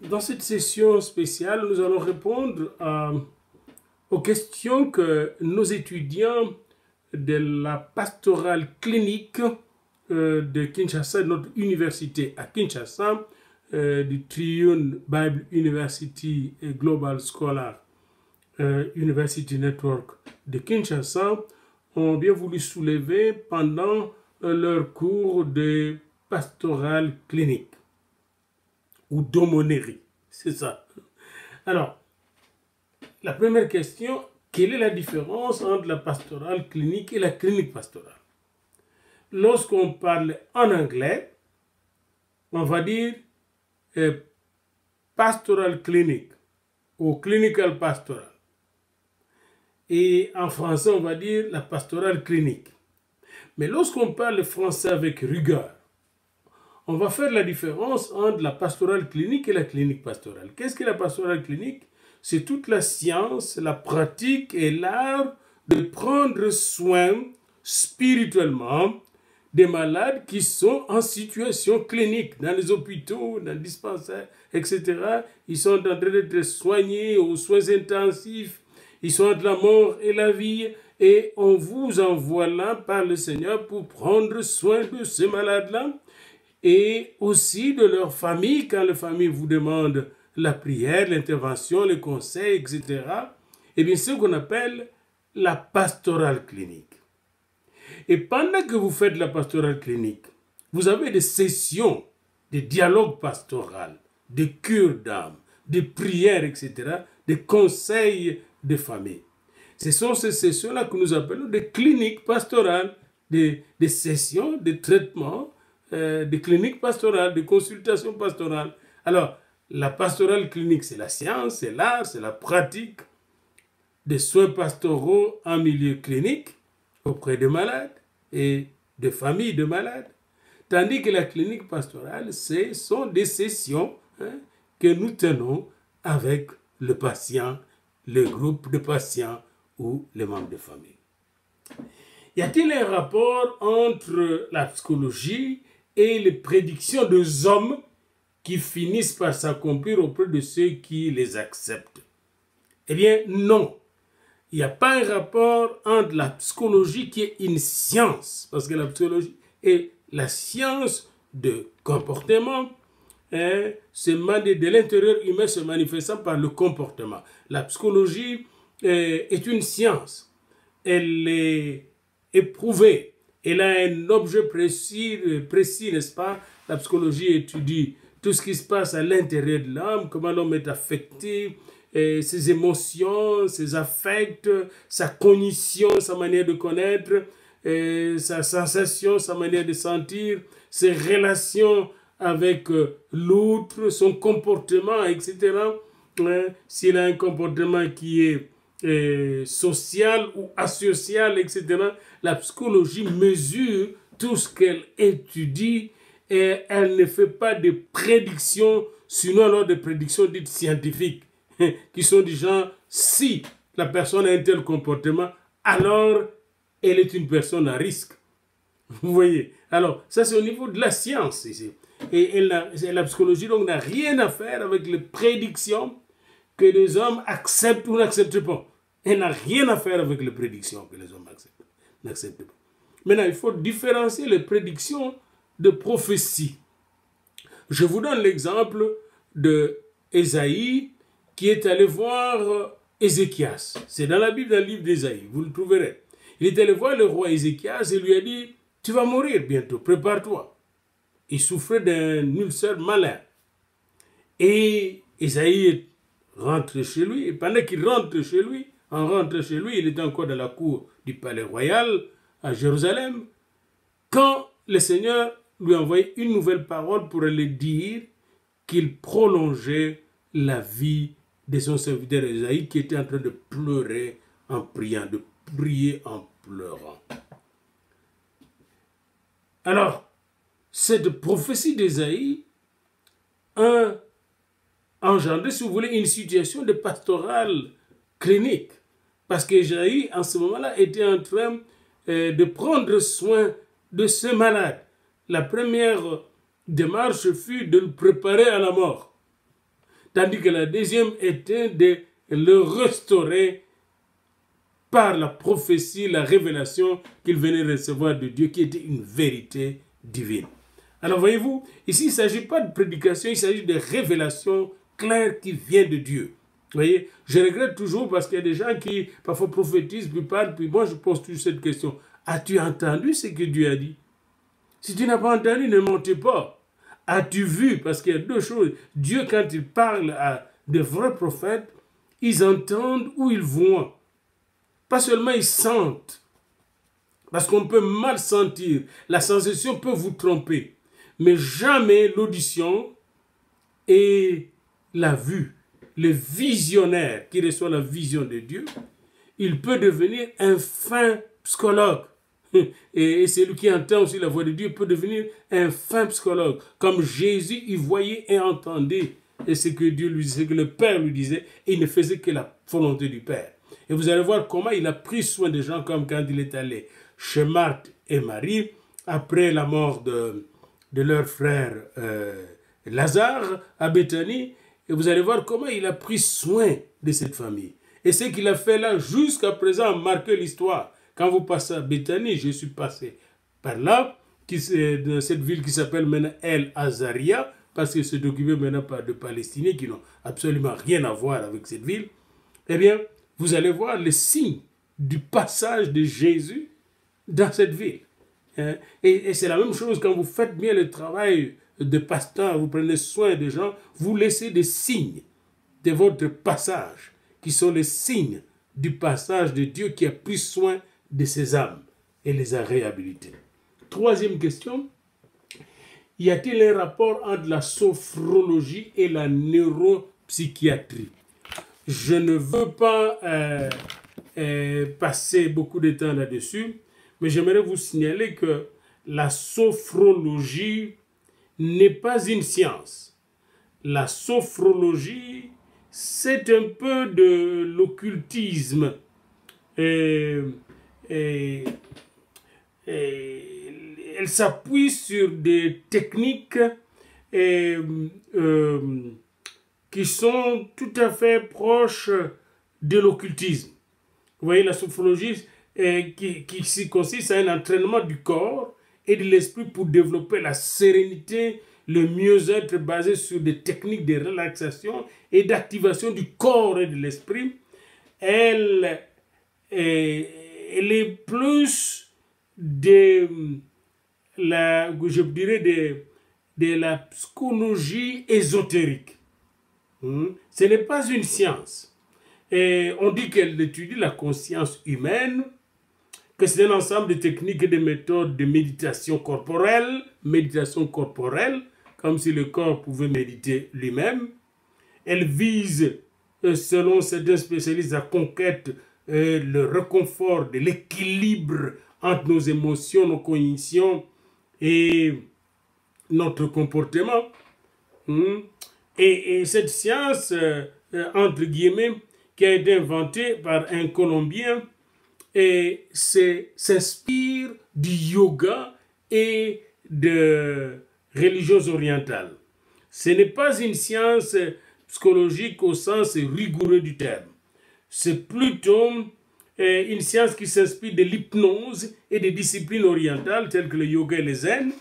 Dans cette session spéciale, nous allons répondre aux questions que nos étudiants de la pastorale clinique de Kinshasa, notre université à Kinshasa, du Triune Bible University et Global Scholar University Network de Kinshasa, ont bien voulu soulever pendant leur cours de pastorale clinique ou d'aumônerie, c'est ça. Alors, la première question, quelle est la différence entre la pastorale clinique et la clinique pastorale? Lorsqu'on parle en anglais, on va dire pastoral clinic ou clinical pastoral. Et en français, on va dire la pastorale clinique. Mais lorsqu'on parle français avec rigueur, on va faire la différence entre la pastorale clinique et la clinique pastorale. Qu'est-ce que la pastorale clinique? C'est toute la science, la pratique et l'art de prendre soin spirituellement des malades qui sont en situation clinique, dans les hôpitaux, dans les dispensaires, etc. Ils sont en train d'être soignés aux soins intensifs, ils sont entre la mort et la vie, et on vous envoie là par le Seigneur pour prendre soin de ces malades-là, et aussi de leur famille, quand la famille vous demande la prière, l'intervention, les conseils, etc. Et bien, ce qu'on appelle la pastorale clinique. Et pendant que vous faites la pastorale clinique, vous avez des sessions, des dialogues pastoraux, des cures d'âme, des prières, etc., des conseils de famille. Ce sont ces sessions-là que nous appelons des cliniques pastorales, des sessions de traitement, des cliniques pastorales, des consultations pastorales. Alors, la pastorale clinique, c'est la science, c'est l'art, c'est la pratique des soins pastoraux en milieu clinique auprès des malades et de familles de malades. Tandis que la clinique pastorale, ce sont des sessions que nous tenons avec le patient, le groupe de patients ou les membres de famille. Y a-t-il un rapport entre la psychologie et les prédictions des hommes qui finissent par s'accomplir auprès de ceux qui les acceptent? Eh bien, non. Il n'y a pas un rapport entre la psychologie qui est une science, parce que la psychologie est la science de comportement, de l'intérieur humain se manifestant par le comportement. La psychologie est une science. Elle est éprouvée. Elle a un objet précis, n'est-ce pas? La psychologie étudie tout ce qui se passe à l'intérieur de l'homme, comment l'homme est affecté, ses émotions, ses affects, sa cognition, sa manière de connaître, sa sensation, sa manière de sentir, ses relations avec l'autre, son comportement, etc. S'il a un comportement qui est social ou asocial, etc. La psychologie mesure tout ce qu'elle étudie et elle ne fait pas de prédictions, sinon alors des prédictions dites scientifiques, qui sont du genre, si la personne a un tel comportement, alors elle est une personne à risque. Vous voyez? Alors, ça c'est au niveau de la science ici. Et la psychologie donc n'a rien à faire avec les prédictions que les hommes acceptent ou n'acceptent pas. Elle n'a rien à faire avec les prédictions que les hommes acceptent, n'acceptent pas. Maintenant, il faut différencier les prédictions de prophétie. Je vous donne l'exemple de Ésaïe qui est allé voir Ézéchias. C'est dans la Bible, dans le livre d'Ésaïe, vous le trouverez. Il est allé voir le roi Ézéchias et lui a dit, tu vas mourir bientôt, prépare-toi. Il souffrait d'un ulcère malin. Et Ésaïe rentre chez lui, et pendant qu'il rentre chez lui, il était encore dans la cour du palais royal à Jérusalem, quand le Seigneur lui a envoyé une nouvelle parole pour lui dire qu'il prolongeait la vie de son serviteur Ésaïe qui était en train de pleurer en priant, de prier en pleurant. Alors, cette prophétie d'Ésaïe a engendré, si vous voulez, une situation de pastorale clinique. Parce qu'Ésaïe, en ce moment-là, était en train de prendre soin de ce malade. La première démarche fut de le préparer à la mort. tandis que la deuxième était de le restaurer par la prophétie, la révélation qu'il venait recevoir de Dieu, qui était une vérité divine. Alors voyez-vous, ici il ne s'agit pas de prédication, il s'agit de révélation claire qui vient de Dieu. Vous voyez, je regrette toujours parce qu'il y a des gens qui parfois prophétisent, puis parlent, puis moi je pose toujours cette question. As-tu entendu ce que Dieu a dit? Si tu n'as pas entendu, ne montez pas. As-tu vu? Parce qu'il y a deux choses. Dieu, quand il parle à de vrais prophètes, ils entendent ou ils voient. Pas seulement ils sentent. Parce qu'on peut mal sentir. La sensation peut vous tromper. Mais jamais l'audition et la vue. Le visionnaire qui reçoit la vision de Dieu, il peut devenir un fin psychologue. Et celui qui entend aussi la voix de Dieu peut devenir un fin psychologue. Comme Jésus, il voyait et entendait ce que Dieu lui disait, que le Père lui disait, et il ne faisait que la volonté du Père. Et vous allez voir comment il a pris soin des gens, comme quand il est allé chez Marthe et Marie, après la mort de leur frère Lazare à Béthanie. Et vous allez voir comment il a pris soin de cette famille. Et ce qu'il a fait là, jusqu'à présent, a marqué l'histoire. Quand vous passez à Béthanie, je suis passé par là, de cette ville qui s'appelle maintenant El Azaria, parce que c'est occupé maintenant par des Palestiniens qui n'ont absolument rien à voir avec cette ville. Eh bien, vous allez voir les signes du passage de Jésus dans cette ville. Et c'est la même chose quand vous faites bien le travail de pasteur, vous prenez soin des gens, vous laissez des signes de votre passage, qui sont les signes du passage de Dieu qui a pris soin de ses âmes et les a réhabilités. Troisième question, y a-t-il un rapport entre la sophrologie et la neuropsychiatrie? Je ne veux pas passer beaucoup de temps là-dessus, mais j'aimerais vous signaler que la sophrologie n'est pas une science. La sophrologie, c'est un peu de l'occultisme. Elle s'appuie sur des techniques qui sont tout à fait proches de l'occultisme. Vous voyez, la sophrologie qui consiste à un entraînement du corps et de l'esprit pour développer la sérénité, le mieux-être basé sur des techniques de relaxation et d'activation du corps et de l'esprit. Elle est plus de la, je dirais, de la psychologie ésotérique. Ce n'est pas une science. Et on dit qu'elle étudie la conscience humaine, que c'est un ensemble de techniques et de méthodes de méditation corporelle, comme si le corps pouvait méditer lui-même. Elle vise, selon certains spécialistes, la conquête, le réconfort de l'équilibre entre nos émotions, nos cognitions et notre comportement. Et cette science, entre guillemets, qui a été inventée par un Colombien, et s'inspire du yoga et de religions orientales. Ce n'est pas une science psychologique au sens rigoureux du terme. C'est plutôt une science qui s'inspire de l'hypnose et des disciplines orientales telles que le yoga et le zen.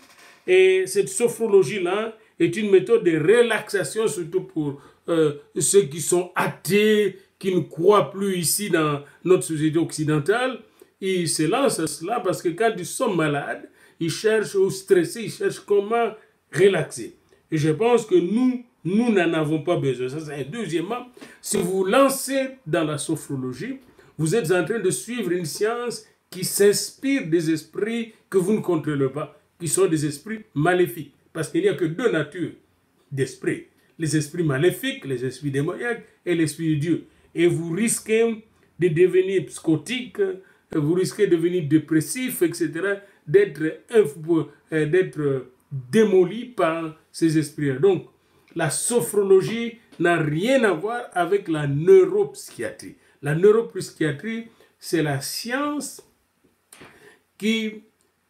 Et cette sophrologie-là est une méthode de relaxation, surtout pour ceux qui sont athées, qui ne croient plus ici dans notre société occidentale. Ils se lancent à cela parce que quand ils sont malades, ils cherchent ou stressés, ils cherchent comment relaxer. Et je pense que nous n'en avons pas besoin. Ça, c'est un. Deuxièmement, si vous vous lancez dans la sophrologie, vous êtes en train de suivre une science qui s'inspire des esprits que vous ne contrôlez pas, qui sont des esprits maléfiques. Parce qu'il n'y a que deux natures d'esprits. Les esprits maléfiques, les esprits démoniaques et l'esprit de Dieu. Et vous risquez de devenir psychotique, vous risquez de devenir dépressif, etc., d'être démoli par ces esprits-là. Donc, la sophrologie n'a rien à voir avec la neuropsychiatrie. La neuropsychiatrie, c'est la science qui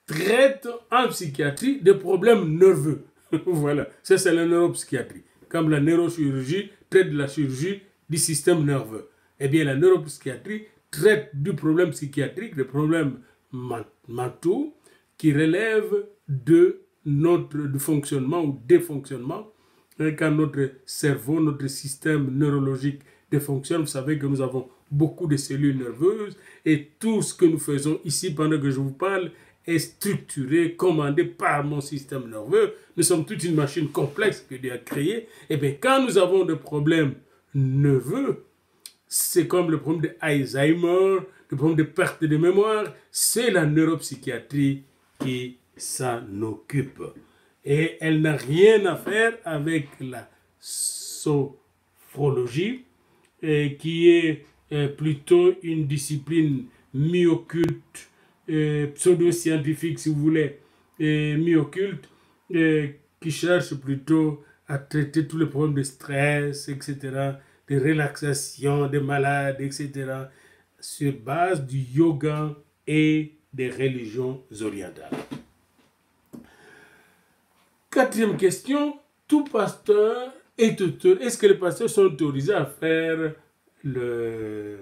traite en psychiatrie des problèmes nerveux. Voilà, ça c'est la neuropsychiatrie. comme la neurochirurgie traite de la chirurgie du système nerveux. Eh bien, la neuropsychiatrie traite du problème psychiatrique, des problèmes mentaux qui relèvent de du fonctionnement ou défonctionnement. Quand notre cerveau, notre système neurologique défonctionne, vous savez que nous avons beaucoup de cellules nerveuses et tout ce que nous faisons ici pendant que je vous parle est structuré, commandé par mon système nerveux. Nous sommes toute une machine complexe que Dieu a créée. Et bien, quand nous avons des problèmes nerveux, c'est comme le problème d'Alzheimer, le problème de perte de mémoire, c'est la neuropsychiatrie qui s'en occupe. Et elle n'a rien à faire avec la sophrologie, qui est plutôt une discipline mi-occulte, pseudo-scientifique si vous voulez, mi-occulte, qui cherche plutôt à traiter tous les problèmes de stress, etc., de relaxation des malades, etc., sur base du yoga et des religions orientales. Quatrième question, tout pasteur est auteur. Est-ce que les pasteurs sont autorisés à faire le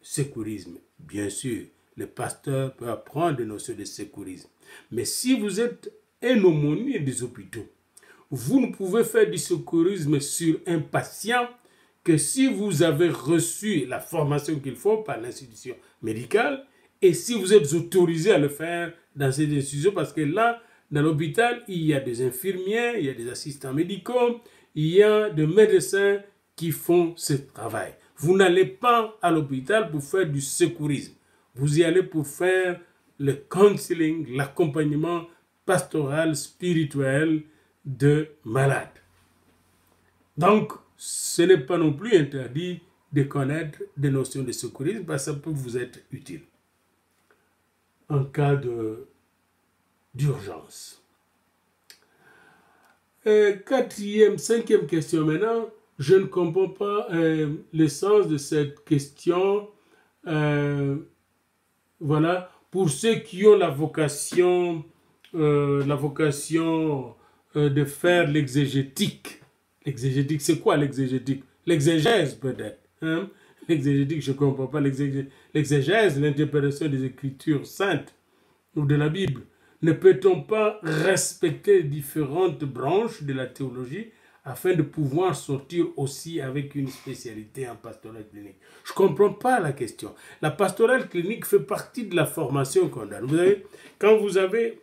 secourisme? Bien sûr, le pasteur peut apprendre des notions de secourisme. Mais si vous êtes un aumônier des hôpitaux, vous ne pouvez faire du secourisme sur un patient que si vous avez reçu la formation qu'il faut par l'institution médicale et si vous êtes autorisé à le faire dans cette institution, parce que là, dans l'hôpital, il y a des infirmiers, il y a des assistants médicaux, il y a des médecins qui font ce travail. Vous n'allez pas à l'hôpital pour faire du secourisme. Vous y allez pour faire le counseling, l'accompagnement pastoral, spirituel de malades. Donc, ce n'est pas non plus interdit de connaître des notions de secourisme parce que ça peut vous être utile en cas d'urgence. Cinquième question maintenant. Je ne comprends pas le sens de cette question. Voilà, pour ceux qui ont la vocation de faire l'exégétique. L'exégétique, c'est quoi l'exégétique? L'exégèse peut-être. Hein? L'exégétique, je ne comprends pas. L'exégèse, l'interprétation des Écritures saintes ou de la Bible. Ne peut-on pas respecter différentes branches de la théologie afin de pouvoir sortir aussi avec une spécialité en pastorale clinique? Je ne comprends pas la question. La pastorale clinique fait partie de la formation qu'on donne. Vous savez, quand vous avez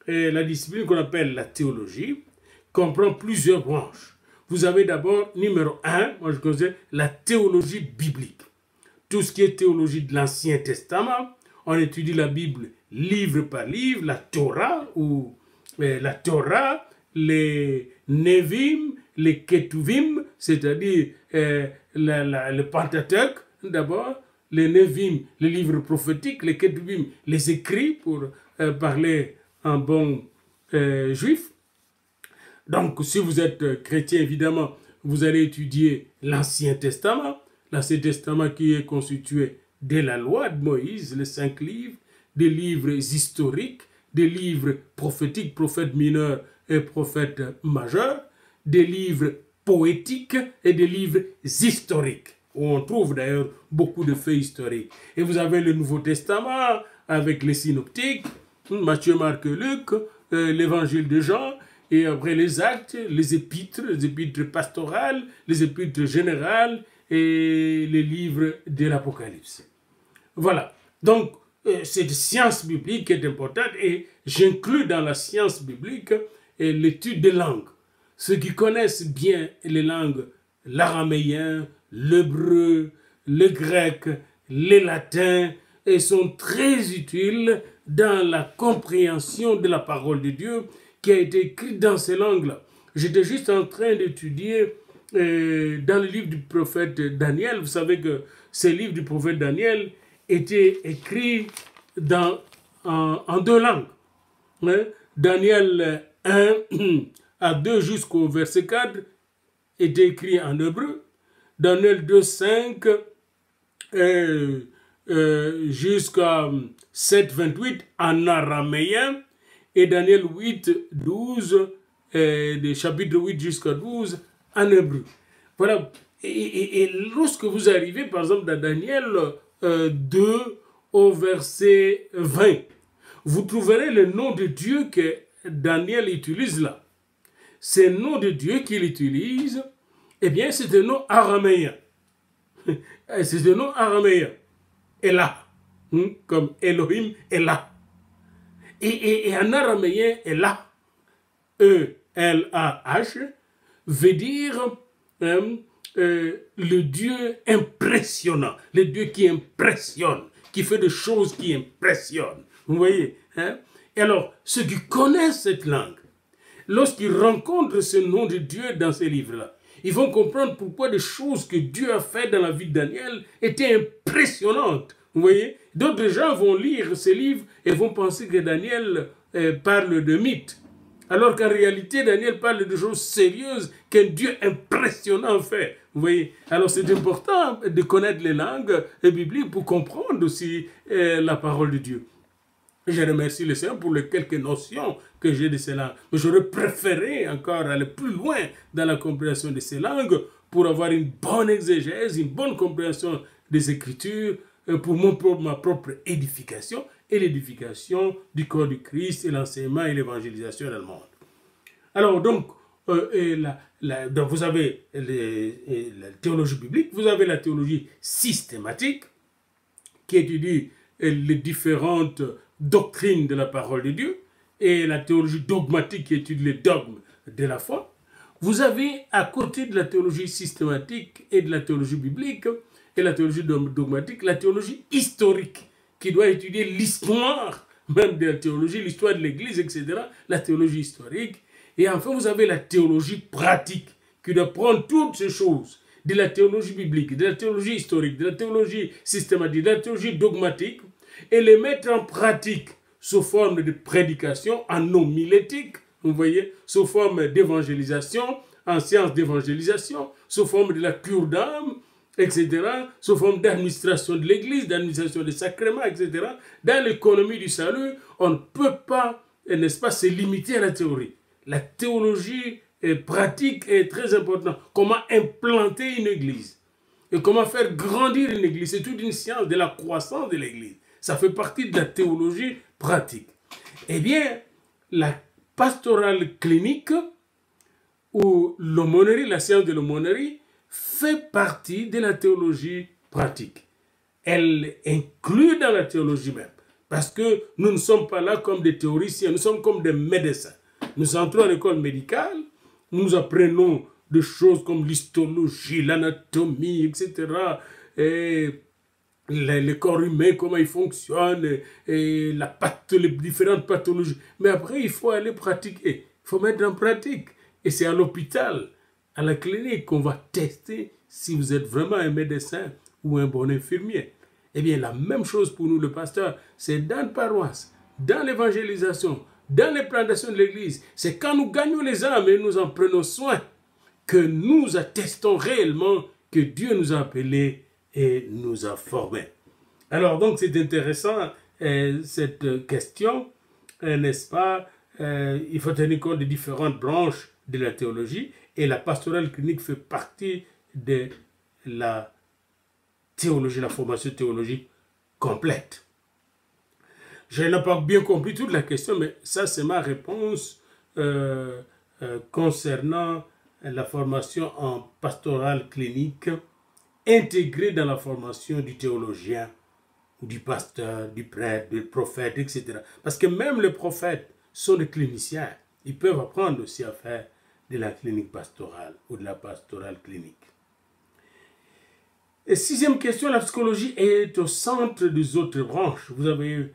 la discipline qu'on appelle la théologie, comprend plusieurs branches. Vous avez d'abord, numéro 1, moi je considère la théologie biblique. Tout ce qui est théologie de l'Ancien Testament, on étudie la Bible livre par livre, la Torah, les Nevim, les Ketuvim, c'est-à-dire le Pentateuque d'abord, les Nevim, les livres prophétiques, les Ketuvim, les écrits pour parler en bon juif. Donc, si vous êtes chrétien, évidemment, vous allez étudier l'Ancien Testament. L'Ancien Testament qui est constitué de la loi de Moïse, les 5 livres, des livres historiques, des livres prophétiques, prophètes mineurs et prophètes majeurs, des livres poétiques et des livres historiques, où on trouve d'ailleurs beaucoup de faits historiques. Et vous avez le Nouveau Testament avec les synoptiques, Matthieu, Marc et Luc, l'évangile de Jean, et après les actes, les épîtres pastorales, les épîtres générales et les livres de l'Apocalypse. Voilà. Donc, cette science biblique est importante et j'inclus dans la science biblique l'étude des langues. Ceux qui connaissent bien les langues, l'araméen, l'hébreu, le grec, le latin, et sont très utiles dans la compréhension de la parole de Dieu qui a été écrite dans ces langues-là. J'étais juste en train d'étudier dans le livre du prophète Daniel. Vous savez que ce livre du prophète Daniel était écrit en 2 langues. Hein? Daniel 1 à 2 jusqu'au verset 4 était écrit en hébreu. Daniel 2, 5 jusqu'à 7, 28 en araméen. Et Daniel 8, 12, des chapitres 8 jusqu'à 12 en hébreu. Voilà. Et lorsque vous arrivez, par exemple, dans Daniel 2 au verset 20, vous trouverez le nom de Dieu que Daniel utilise là. Ce nom de Dieu qu'il utilise, eh bien, c'est un nom araméen. C'est un nom araméen. Elah, comme Elohim, Elah. Et en araméen, Elah, E-L-A-H, veut dire le Dieu impressionnant, le Dieu qui impressionne, qui fait des choses qui impressionnent. Vous voyez, hein? Et alors, ceux qui connaissent cette langue, lorsqu'ils rencontrent ce nom de Dieu dans ces livres-là, ils vont comprendre pourquoi des choses que Dieu a faites dans la vie de Daniel étaient impressionnantes. Vous voyez, d'autres gens vont lire ces livres et vont penser que Daniel parle de mythes. Alors qu'en réalité, Daniel parle de choses sérieuses qu'un Dieu impressionnant fait. Vous voyez, alors c'est important de connaître les langues bibliques pour comprendre aussi la parole de Dieu. Je remercie le Seigneur pour les quelques notions que j'ai de ces langues. Mais j'aurais préféré encore aller plus loin dans la compréhension de ces langues pour avoir une bonne exégèse, une bonne compréhension des Écritures pour ma propre édification et l'édification du corps du Christ et l'enseignement et l'évangélisation dans le monde. Alors donc, donc vous avez la théologie biblique, vous avez la théologie systématique qui étudie les différentes doctrines de la parole de Dieu et la théologie dogmatique qui étudie les dogmes de la foi. Vous avez à côté de la théologie systématique et de la théologie biblique et la théologie dogmatique, la théologie historique qui doit étudier l'histoire même de la théologie, l'histoire de l'Église, etc. La théologie historique. Et enfin, vous avez la théologie pratique qui doit prendre toutes ces choses de la théologie biblique, de la théologie historique, de la théologie systématique, de la théologie dogmatique et les mettre en pratique sous forme de prédication, en homilétique, vous voyez, sous forme d'évangélisation, en sciences d'évangélisation, sous forme de la cure d'âme, etc., sous forme d'administration de l'Église, d'administration des sacrements, etc. Dans l'économie du salut, on ne peut pas, n'est-ce pas, se limiter à la théorie. La théologie pratique est très importante. Comment implanter une Église et comment faire grandir une Église. C'est toute une science de la croissance de l'Église. Ça fait partie de la théologie pratique. Eh bien, la pastorale clinique ou l'aumônerie, la science de l'aumônerie, fait partie de la théologie pratique. Elle inclut dans la théologie même. Parce que nous ne sommes pas là comme des théoriciens, nous sommes comme des médecins. Nous entrons à l'école médicale, nous apprenons des choses comme l'histologie, l'anatomie, etc. Et le corps humain, comment il fonctionne, et les différentes pathologies. Mais après, il faut aller pratiquer, il faut mettre en pratique. Et c'est à l'hôpital, à la clinique, qu'on va tester si vous êtes vraiment un médecin ou un bon infirmier. Eh bien, la même chose pour nous, le pasteur, c'est dans la paroisse, dans l'évangélisation, dans les plantations de l'Église. C'est quand nous gagnons les âmes et nous en prenons soin que nous attestons réellement que Dieu nous a appelés et nous a formés. Alors, donc, c'est intéressant, cette question, n'est-ce pas? Il faut tenir compte des différentes branches de la théologie et la pastorale clinique fait partie de la théologie, la formation théologique complète. Je n'ai pas bien compris toute la question, mais ça, c'est ma réponse concernant la formation en pastorale clinique intégrée dans la formation du théologien, du pasteur, du prêtre, du prophète, etc. Parce que même les prophètes sont des cliniciens. Ils peuvent apprendre aussi à faire de la clinique pastorale ou de la pastorale clinique. Et sixième question, la psychologie est au centre des autres branches. Vous avez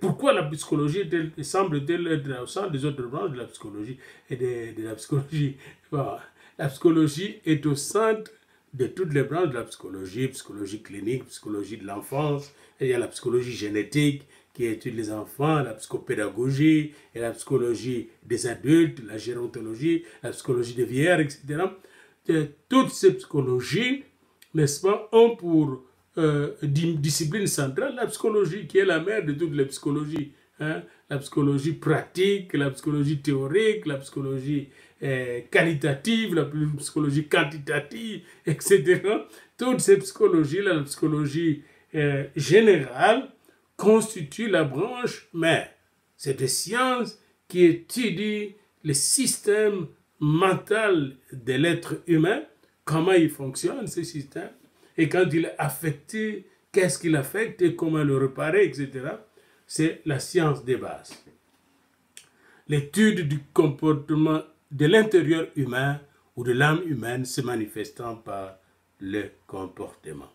pourquoi la psychologie semble-t-elle être au centre des autres branches de la psychologie et de la psychologie. Bon, la psychologie est au centre de toutes les branches de la psychologie, psychologie clinique, psychologie de l'enfance, il y a la psychologie génétique qui étudie les enfants, la psychopédagogie, et la psychologie des adultes, la gérontologie, la psychologie des vieillards, etc. Et toutes ces psychologies, n'est-ce pas, ont pour discipline centrale la psychologie, qui est la mère de toutes les psychologies. Hein? La psychologie pratique, la psychologie théorique, la psychologie qualitative, la psychologie quantitative, etc. Toutes ces psychologies-là, la psychologie générale, constituent la branche mère. C'est des sciences qui étudient le système mental de l'être humain, comment il fonctionne, ce système, et quand il est affecté, qu'est-ce qu'il affecte et comment le réparer, etc. C'est la science des bases. L'étude du comportement de l'intérieur humain ou de l'âme humaine se manifestant par le comportement.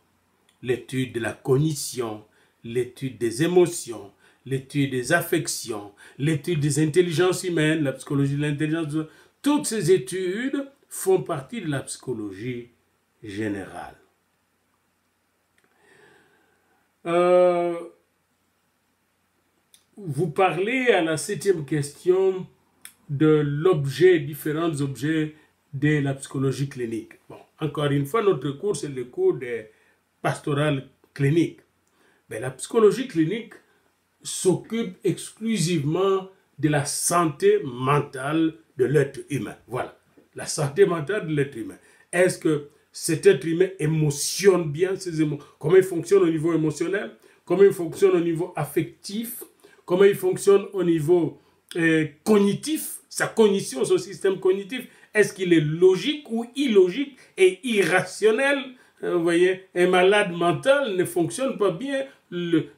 L'étude de la cognition, l'étude des émotions, l'étude des affections, l'étude des intelligences humaines, la psychologie de l'intelligence, toutes ces études font partie de la psychologie générale. Vous parlez à la 7e question de l'objet, différents objets de la psychologie clinique. Bon, encore une fois, notre cours, c'est le cours de pastoral clinique. Mais la psychologie clinique s'occupe exclusivement de la santé mentale de l'être humain. Voilà, la santé mentale de l'être humain. Est-ce que cet être humain émotionne bien ses émotions? Comment il fonctionne au niveau émotionnel? Comment il fonctionne au niveau affectif? Comment il fonctionne au niveau cognitif? Sa cognition, son système cognitif, est-ce qu'il est logique ou illogique et irrationnel? Vous voyez, un malade mental ne fonctionne pas bien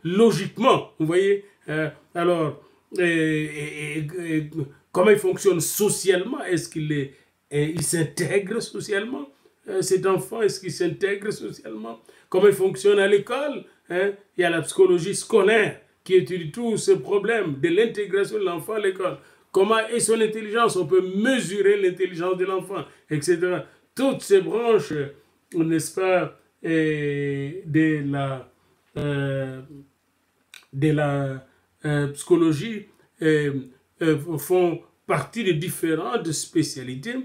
logiquement. Vous voyez, alors, comment il fonctionne socialement? Est-ce qu'il il s'intègre socialement? Cet enfant, est-ce qu'il s'intègre socialement? Comment il fonctionne à l'école? Il y a la psychologie scolaire qui étudie tous ces problèmes de l'intégration de l'enfant à l'école. Comment est son intelligence? On peut mesurer l'intelligence de l'enfant, etc. Toutes ces branches, n'est-ce pas, de la psychologie font partie de différentes spécialités.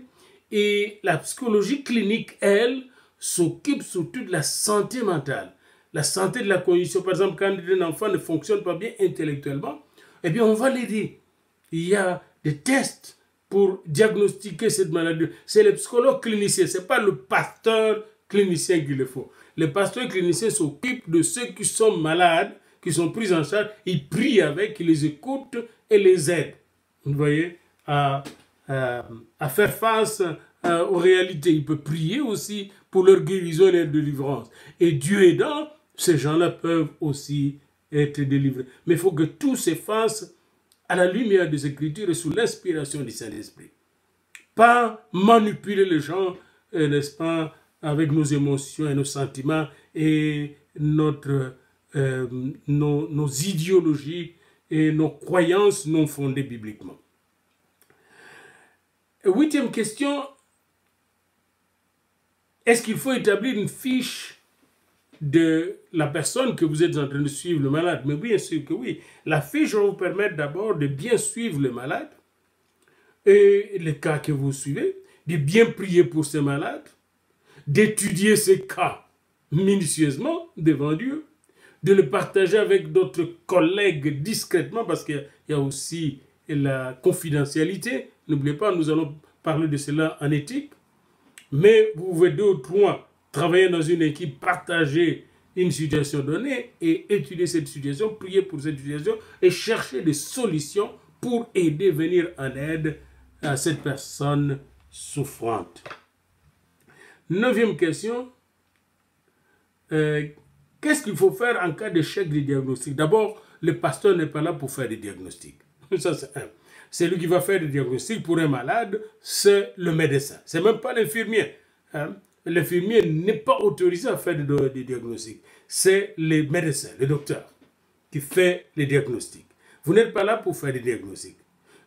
Et la psychologie clinique, elle, s'occupe surtout de la santé mentale, la santé de la cognition. Par exemple, quand un enfant ne fonctionne pas bien intellectuellement, eh bien, on va l'aider. Il y a des tests pour diagnostiquer cette maladie. C'est le psychologue clinicien, ce n'est pas le pasteur clinicien qu'il le faut. Le pasteur clinicien s'occupe de ceux qui sont malades, qui sont pris en charge. Il prie avec, il les écoute et les aide. Vous voyez, à faire face aux réalités. Il peut prier aussi pour leur guérison et leur délivrance. Et Dieu aidant, ces gens-là peuvent aussi être délivrés. Mais il faut que tout se fasse à la lumière des Écritures et sous l'inspiration du Saint-Esprit. Pas manipuler les gens, n'est-ce pas, avec nos émotions et nos sentiments et nos idéologies et nos croyances non fondées bibliquement. 8e question, est-ce qu'il faut établir une fiche de la personne que vous êtes en train de suivre, le malade? Mais bien sûr que oui. La fiche va vous permettre d'abord de bien suivre le malade et les cas que vous suivez, de bien prier pour ce malade, d'étudier ces cas minutieusement devant Dieu, de le partager avec d'autres collègues discrètement parce qu'il y a aussi la confidentialité. N'oubliez pas, nous allons parler de cela en éthique. Mais vous pouvez 2 ou 3 travailler dans une équipe, partager une situation donnée et étudier cette situation, prier pour cette situation et chercher des solutions pour aider, venir en aide à cette personne souffrante. 9e question. Qu'est-ce qu'il faut faire en cas d'échec du diagnostic? D'abord, le pasteur n'est pas là pour faire des diagnostics. Ça, c'est un. Celui qui va faire des diagnostics pour un malade, c'est le médecin. Ce n'est même pas l'infirmier. Hein? L'infirmier n'est pas autorisé à faire des diagnostics. C'est le médecin, le docteur, qui fait les diagnostics. Vous n'êtes pas là pour faire des diagnostics.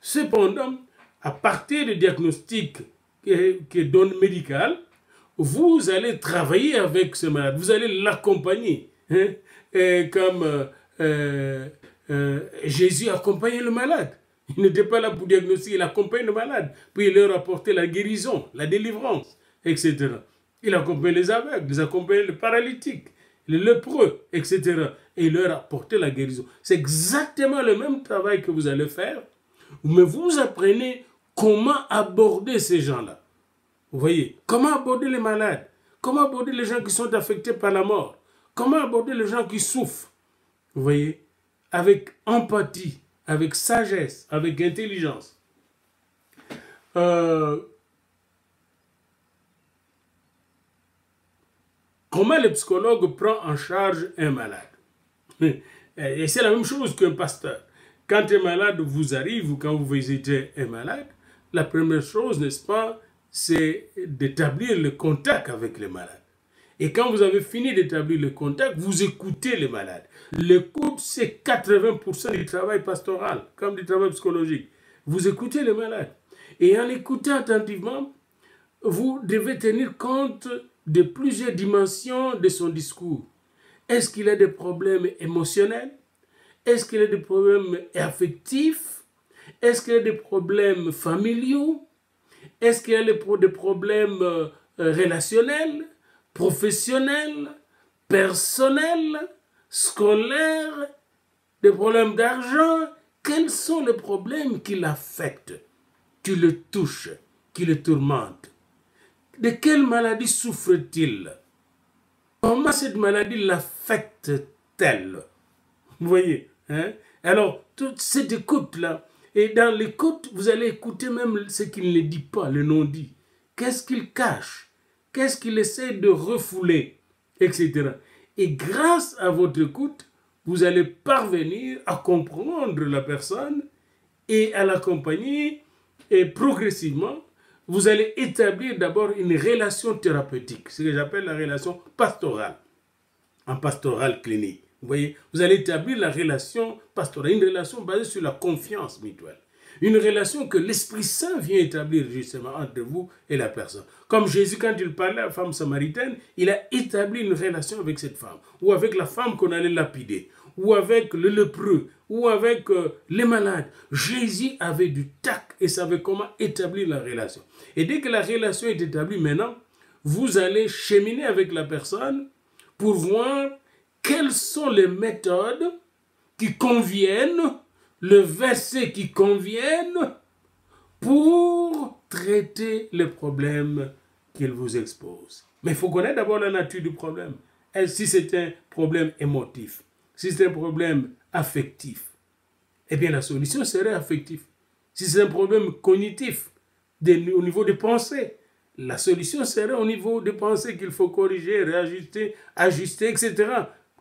Cependant, à partir des diagnostics qui donne médical, vous allez travailler avec ce malade, vous allez l'accompagner. Hein? Comme Jésus accompagnait le malade. Il n'était pas là pour diagnostiquer, il accompagne le malade, puis il leur apportait la guérison, la délivrance, etc. Il accompagne les aveugles, il accompagne les paralytiques, les lépreux, etc. Et il leur apportait la guérison. C'est exactement le même travail que vous allez faire, mais vous apprenez comment aborder ces gens-là. Vous voyez, comment aborder les malades, comment aborder les gens qui sont affectés par la mort, comment aborder les gens qui souffrent. Vous voyez, avec empathie, avec sagesse, avec intelligence. Comment le psychologue prend en charge un malade? Et c'est la même chose qu'un pasteur. Quand un malade vous arrive ou quand vous visitez un malade, la première chose, n'est-ce pas, c'est d'établir le contact avec le malade. Et quand vous avez fini d'établir le contact, vous écoutez le malade. L'écoute, c'est 80% du travail pastoral, comme du travail psychologique. Vous écoutez le malade. Et en écoutant attentivement, vous devez tenir compte de plusieurs dimensions de son discours. Est-ce qu'il a des problèmes émotionnels? Est-ce qu'il a des problèmes affectifs? Est-ce qu'il a des problèmes familiaux? Est-ce qu'il a des problèmes relationnels, professionnels, personnels, scolaires, des problèmes d'argent? Quels sont les problèmes qui l'affectent, qui le touchent, qui le tourmentent? De quelle maladie souffre-t-il? Comment cette maladie l'affecte-t-elle? Vous voyez, hein? Alors, toute cette écoute-là, et dans l'écoute, vous allez écouter même ce qu'il ne dit pas, le non-dit. Qu'est-ce qu'il cache? Qu'est-ce qu'il essaie de refouler? Etc. Et grâce à votre écoute, vous allez parvenir à comprendre la personne et à l'accompagner, et progressivement, vous allez établir d'abord une relation thérapeutique, ce que j'appelle la relation pastorale, en pastoral clinique. Vous voyez, vous allez établir la relation pastorale, une relation basée sur la confiance mutuelle. Une relation que l'Esprit Saint vient établir justement entre vous et la personne. Comme Jésus, quand il parlait à la femme samaritaine, il a établi une relation avec cette femme, ou avec la femme qu'on allait lapider, ou avec le lépreux, ou avec les malades. Jésus avait du tact et savait comment établir la relation. Et dès que la relation est établie maintenant, vous allez cheminer avec la personne pour voir quelles sont les méthodes qui conviennent, le verset qui conviennent pour traiter les problèmes qu'il vous expose. Mais il faut connaître d'abord la nature du problème. Et si c'est un problème émotif, si c'est un problème affectif, eh bien la solution serait affective. Si c'est un problème cognitif, au niveau des pensées, la solution serait au niveau des pensées qu'il faut corriger, réajuster, ajuster, etc.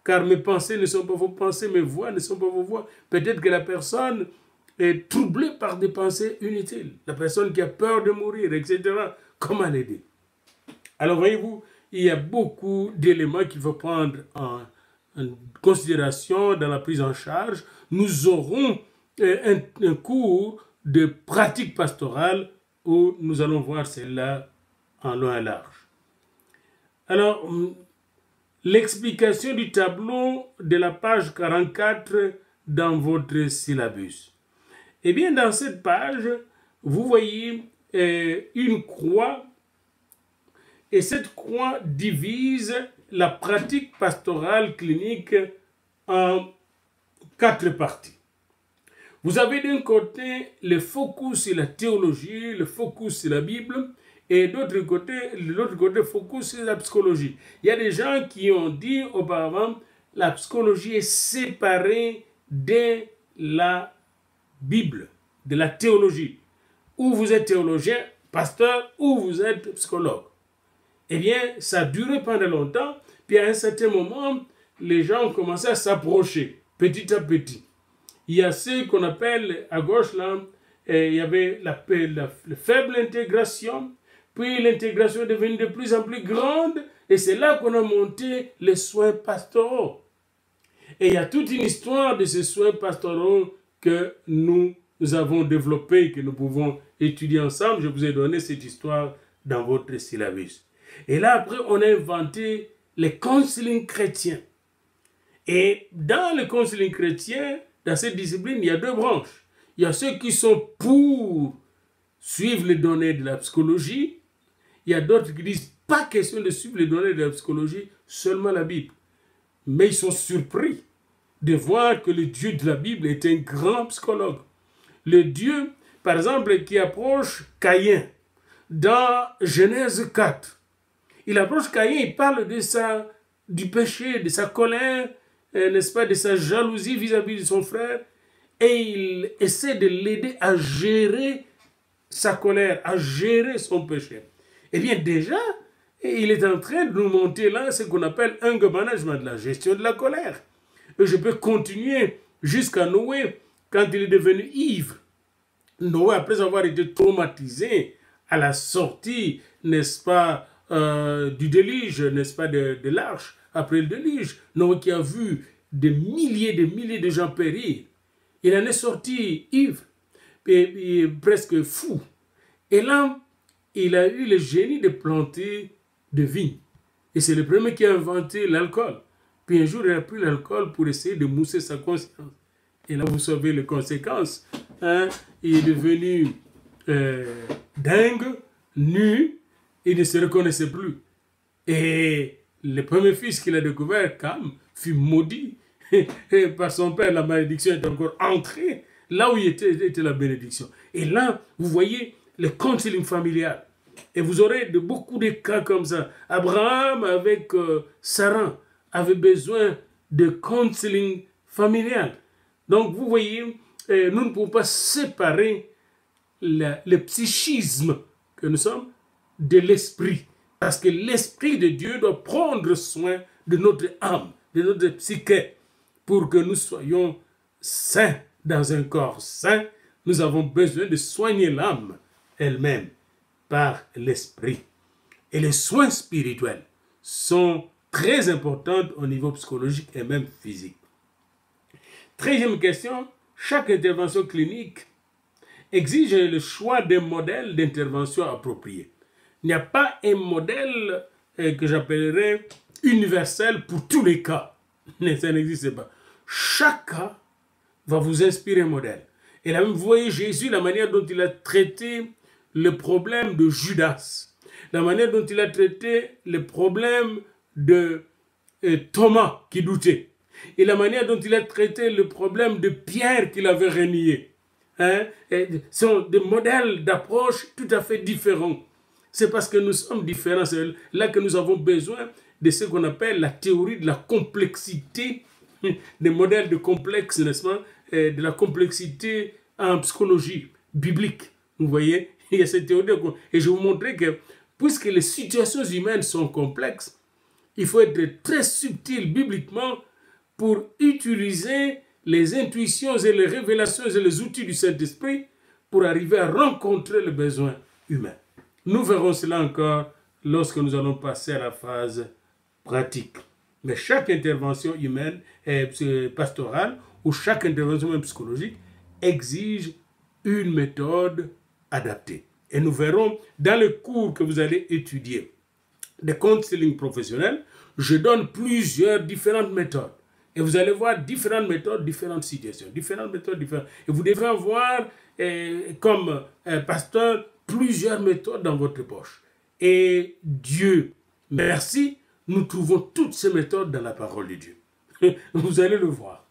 Car mes pensées ne sont pas vos pensées, mes voix ne sont pas vos voix. Peut-être que la personne est troublée par des pensées inutiles. La personne qui a peur de mourir, etc. Comment l'aider? Alors voyez-vous, il y a beaucoup d'éléments qu'il faut prendre en considération dans la prise en charge. Nous aurons un cours de pratique pastorale où nous allons voir celle-là en long et large. Alors, l'explication du tableau de la page 44 dans votre syllabus. Eh bien, dans cette page, vous voyez une croix, et cette croix divise la pratique pastorale clinique en 4 parties. Vous avez d'un côté le focus sur la théologie, le focus sur la Bible, et de l'autre côté, focus sur la psychologie. Il y a des gens qui ont dit auparavant la psychologie est séparée de la Bible, de la théologie. Ou vous êtes théologien, pasteur, ou vous êtes psychologue. Eh bien, ça a duré pendant longtemps, puis à un certain moment, les gens ont commencé à s'approcher, petit à petit. Il y a ce qu'on appelle, à gauche là, il y avait la faible intégration, puis l'intégration est devenue de plus en plus grande, et c'est là qu'on a monté les soins pastoraux. Et il y a toute une histoire de ces soins pastoraux que nous avons développés, que nous pouvons étudier ensemble. Je vous ai donné cette histoire dans votre syllabus. Et là, après, on a inventé les counseling chrétiens. Et dans le counseling chrétien, dans cette discipline, il y a 2 branches. Il y a ceux qui sont pour suivre les données de la psychologie. Il y a d'autres qui disent, pas question de suivre les données de la psychologie, seulement la Bible. Mais ils sont surpris de voir que le Dieu de la Bible est un grand psychologue. Le Dieu par exemple, qui approche Caïn dans Genèse 4. Il approche Caïn, il parle du péché, de sa colère, n'est-ce pas, de sa jalousie vis-à-vis de son frère, et il essaie de l'aider à gérer sa colère, à gérer son péché. Eh bien déjà, il est en train de nous monter là ce qu'on appelle un management, la gestion de la colère. Et je peux continuer jusqu'à Noé, quand il est devenu ivre. Noé, après avoir été traumatisé à la sortie, n'est-ce pas, du déluge, n'est-ce pas, de l'arche, après le déluge, Noé qui a vu des milliers de gens périr, il en est sorti ivre, et presque fou. Et là, il a eu le génie de planter des vignes. Et c'est le premier qui a inventé l'alcool. Puis un jour, il a pris l'alcool pour essayer de mousser sa conscience. Et là, vous savez les conséquences. Hein? Il est devenu dingue, nu, il ne se reconnaissait plus. Et le premier fils qu'il a découvert, Cam, fut maudit. Et par son père, la malédiction est encore entrée là où était la bénédiction. Et là, vous voyez le counseling familial. Et vous aurez beaucoup de cas comme ça. Abraham avec Sarah avait besoin de counseling familial. Donc vous voyez, nous ne pouvons pas séparer le psychisme que nous sommes de l'esprit. Parce que l'esprit de Dieu doit prendre soin de notre âme, de notre psyché, pour que nous soyons sains dans un corps sain. Nous avons besoin de soigner l'âme elle-même par l'esprit. Et les soins spirituels sont très importants au niveau psychologique et même physique. 13e question, chaque intervention clinique exige le choix d'un modèle d'intervention approprié. Il n'y a pas un modèle que j'appellerais universel pour tous les cas. Ça n'existe pas. Chaque cas va vous inspirer un modèle. Et là, vous voyez Jésus, la manière dont il a traité le problème de Judas, la manière dont il a traité le problème de Thomas qui doutait, et la manière dont il a traité le problème de Pierre qu'il avait renié. Hein? Sont des modèles d'approche tout à fait différents. C'est parce que nous sommes différents, c'est là que nous avons besoin de ce qu'on appelle la théorie de la complexité, des modèles de complexe, n'est-ce pas, de la complexité en psychologie biblique. Vous voyez, il y a cette théorie. Et je vais vous montrer que, puisque les situations humaines sont complexes, il faut être très subtil bibliquement pour utiliser les intuitions et les révélations et les outils du Saint-Esprit pour arriver à rencontrer les besoins humains. Nous verrons cela encore lorsque nous allons passer à la phase pratique. Mais chaque intervention humaine et pastorale ou chaque intervention même psychologique exige une méthode adaptée. Et nous verrons dans le cours que vous allez étudier de counseling professionnel, je donne plusieurs différentes méthodes. Et vous allez voir différentes méthodes, différentes situations, différentes méthodes, différentes. Et vous devrez avoir, comme pasteur, plusieurs méthodes dans votre poche. Et Dieu merci, nous trouvons toutes ces méthodes dans la parole de Dieu. Vous allez le voir.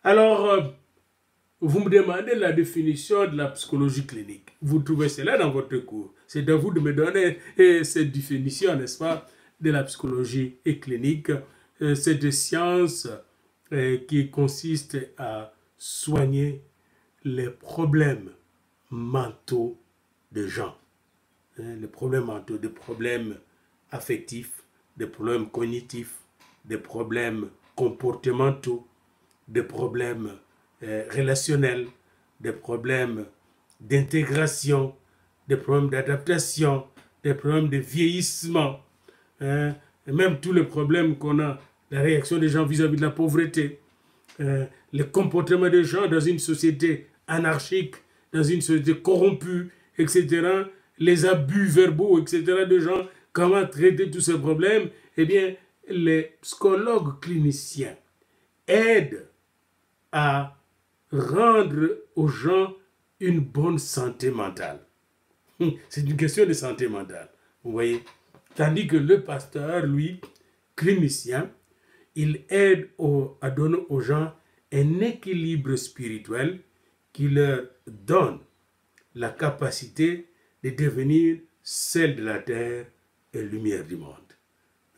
Alors, vous me demandez la définition de la psychologie clinique. Vous trouvez cela dans votre cours. C'est à vous de me donner cette définition, n'est-ce pas, de la psychologie clinique. Cette science qui consiste à soigner les problèmes mentaux de gens. Les problèmes mentaux, des problèmes affectifs, des problèmes cognitifs, des problèmes comportementaux, des problèmes relationnels, des problèmes d'intégration, des problèmes d'adaptation, des problèmes de vieillissement, et même tous les problèmes qu'on a, la réaction des gens vis-à-vis de la pauvreté, le comportement des gens dans une société anarchique, dans une société corrompue, etc., les abus verbaux, etc., de gens, comment traiter tous ces problèmes, eh bien, les psychologues cliniciens aident à rendre aux gens une bonne santé mentale. C'est une question de santé mentale, vous voyez. Tandis que le pasteur, lui, clinicien, il aide à donner aux gens un équilibre spirituel qui leur donne la capacité de devenir sel de la terre et lumière du monde.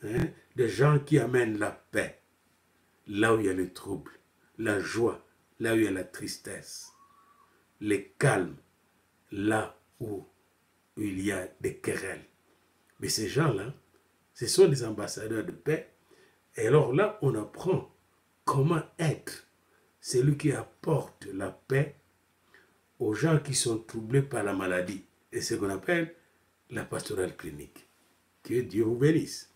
Hein? Des gens qui amènent la paix là où il y a le trouble, la joie là où il y a la tristesse, le calme là où il y a des querelles. Mais ces gens-là, ce sont des ambassadeurs de paix. Et alors là, on apprend comment être celui qui apporte la paix aux gens qui sont troublés par la maladie. Et ce qu'on appelle la pastorale clinique. Que Dieu vous bénisse.